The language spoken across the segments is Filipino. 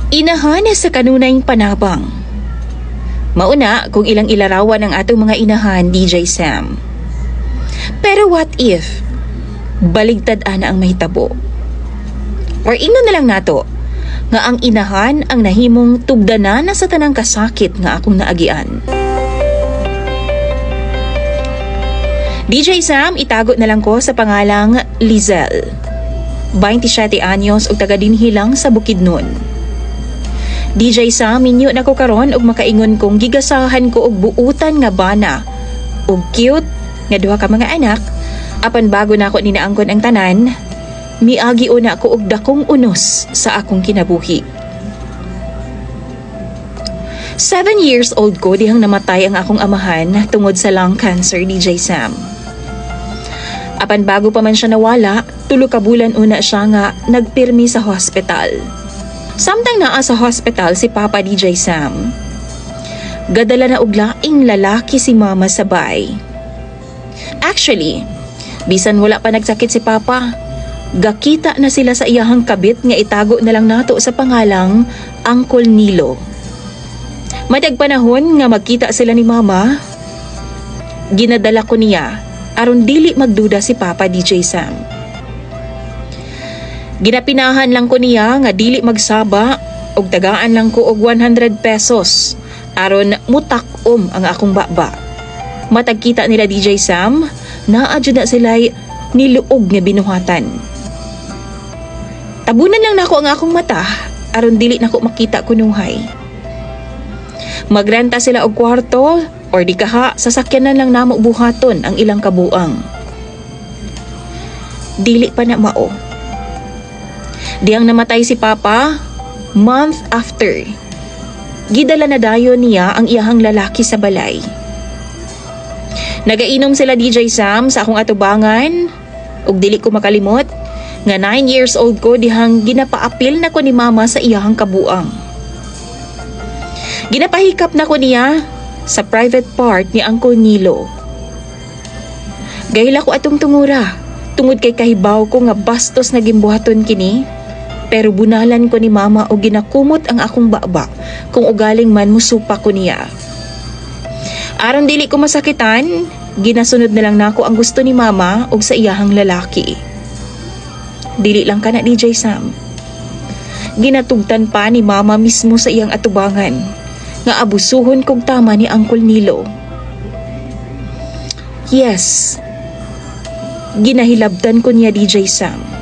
Inahan sa kanunayng panabang. Mauna kung ilang ilarawan ang atong mga inahan, DJ Sam. Pero what if baligtad ana ang mahitabo? Or ingnon na lang nato nga ang inahan ang nahimong tugdanan na sa tanang kasakit nga akong naagian. DJ Sam, itago na lang ko sa pangalang Lizelle. 27 anyos ug taga dinhi lang sa Bukidnon. DJ Sam, minyo na ko karon og makaingon kong gigasahan ko og buutan nga bana og cute nga duha ka mga anak. Apan bago na ako ninaangkon ang tanan, miagi una ko og dakong unos sa akong kinabuhi. 7 years old ko dihang namatay ang akong amahan tungod sa lung cancer, DJ Sam. Apan bago pa man siya nawala, 3 ka bulan una siya nga nagpirmi sa hospital. Samtang naa sa hospital si Papa, DJ Sam, gadala na og laing lalaki si Mama sabay. Actually, bisan wala pa nagsakit si Papa, gakita na sila sa iyahang kabit nga itago na lang nato sa pangalang Uncle Nilo. Madag panahon nga magkita sila ni Mama, ginadala ko niya aron dili magduda si Papa, DJ Sam. Ginapinahan lang ko niya nga dili magsaba og tagaan lang ko og 100 pesos aron mutak-om ang akong baba. Matag kita nila, DJ Sam, naa jud na sila'y niluog nga binuhatan. Tabunan lang nako ang akong mata aron dili nako makita kunuhay. Magrenta sila og kwarto or di kaha sasakyanan lang namo buhaton ang ilang kabuang. Dili pa na mao. Diyang namatay si Papa, month after, gidala na dayon niya ang iyahang lalaki sa balay. Nagainom sila, DJ Sam, sa akong atubangan, ug dili ko makalimot nga 9 years old ko dihang ginapaapil na ko ni Mama sa iyahang kabuang. Ginapahikap na ko niya sa private part ni Uncle Nilo. Gahila ko atong tungura, tungod kay kahibaw ko nga bastos na gimbuhaton kini, pero bunalan ko ni Mama o ginakumot ang akong baba kung ugaling man musupa ko niya. Aron dili ko masakitan, ginasunod na lang nako ang gusto ni Mama og sa iyahang lalaki. Dili lang kana, DJ Sam. Ginatugtan pa ni Mama mismo sa iyang atubangan nga abusuhon kog tama ni Uncle Nilo. Yes, ginahilabtan ko niya, DJ Sam.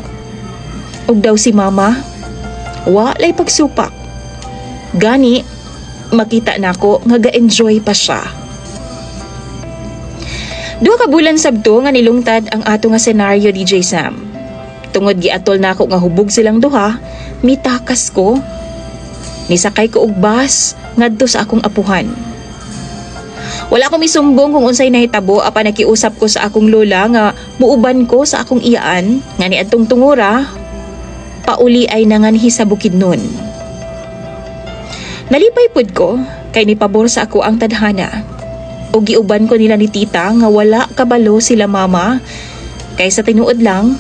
Og daw si Mama, walay pagsupak. Gani, makita nako nga ga-enjoy pa siya. 2 ka bulan sabto nga nilungtad ang ato nga senaryo, DJ Sam. Tungod giatol nako nga hubog silang duha, mitakas ko. Nisakay ko og bus ngadto sa akong apuhan. Wala ko misumbong kung unsay nahitabo apan nakiusap ko sa akong lola nga muuban ko sa akong iyaan nga niadtong tungura pauli ay nanganhi sa Bukidnon. Nalipay pud ko kay nipabor sa ako ang tadhana. O giuban ko nila ni tita nga wala kabalo sila Mama kay sa tinuod lang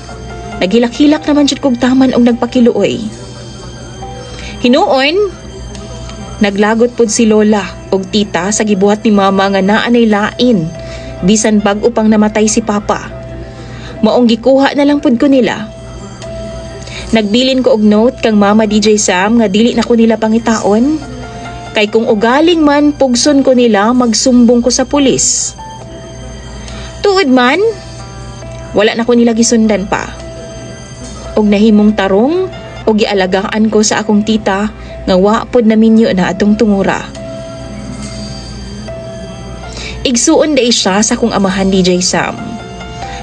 nagilak-hilak naman jud kog taman og nagpakiluoy. Hinuon, naglagot pud si lola og tita sa gibuhat ni Mama nga naanay lain bisan bag-o pang namatay si Papa. Maong gikuha na lang pud ko nila. Nagbilin ko og note kang Mama, DJ Sam, nga dili na ko nila pangitaon. Kay kung ugaling man pugson ko nila, magsumbong ko sa pulis. Tuod man, wala na ko nila gisundan pa. Og nahimong tarong, o gialagaan ko sa akong tita, nga wapod na minyo na atong tungura. Igsuon day siya sa akong amahan, DJ Sam.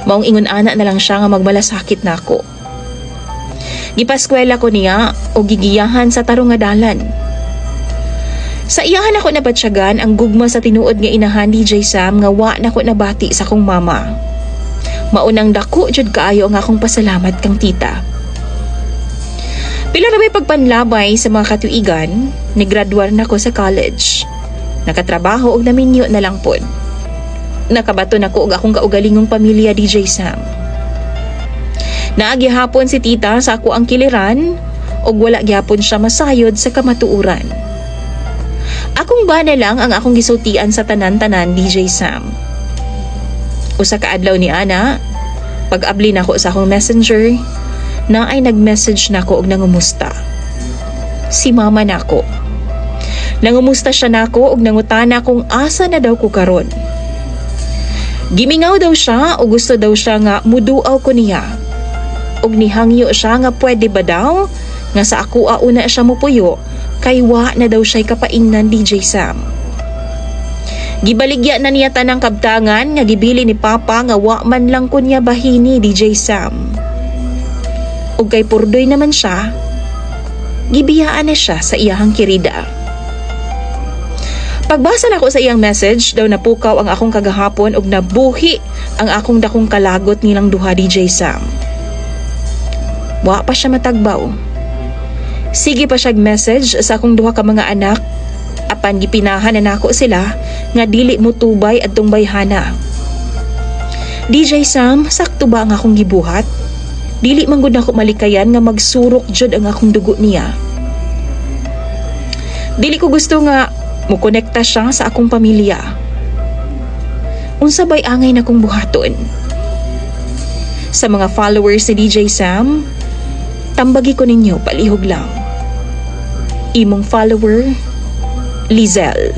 Maong ingon ana na lang siya nga magmalasakit na ako. Gipaskwela ko niya o gigiyahan sa tarong nga dalan. Sa iyahan ako nabatsyagan ang gugma sa tinuod nga inahan, DJ Sam, nga wa na ko nabati sa kong Mama. Maunang dako jud kaayo ang akong pasalamat kang tita. Pila ra may pagpanlabay sa mga katuigan, nigraduar na ko sa college. Nakatrabaho og naminyo na lang pod. Nakabato na ko og akong kaugalingong pamilya, DJ Sam. Naagihapon si tita sa ako ang kiliran og wala gyapon siya masayod sa kamatuuran. Akong bana lang ang akong gisultian sa tanan-tanan, DJ Sam. Usa ka adlaw ni ana, pag-abli nako sa akong messenger, na ay nag-message nako og nangumusta. Si mama nako. Nangumusta siya nako og nangutana kung asa na daw ko karon. Gimingaw daw siya o gusto daw siya nga muduaw ko niya. Og nihangyo siya nga pwede ba daw nga sa ako una siya mupuyo kay wa na daw siya'y kapaingnan, DJ Sam. Gibaligya na niya tanang kabtangan nga gibili ni Papa nga wa man lang ko niya bahini, DJ Sam. Og kay purdoy naman siya, gibiyaan na siya sa iyahang kirida. Pagbasa na ko sa iyang message, daw napukaw ang akong kagahapon og nabuhi ang akong dakong kalagot nilang duha, DJ Sam. Wa pa siya matagbaw. Sige pa siyag message sa akong duha ka mga anak, apan gipinahan na nako sila nga dili mo tubay adtong bayhana. DJ Sam, sakto ba ang akong gibuhat? Dili man gud nako malikayan nga magsurok jud ang akong dugo niya. Dili ko gusto nga mukonekta siya sa akong pamilya. Unsa bay angay na kong buhaton? Sa mga followers ni DJ Sam, tambagi ko ninyo palihog lang. Imong follower, Lizelle.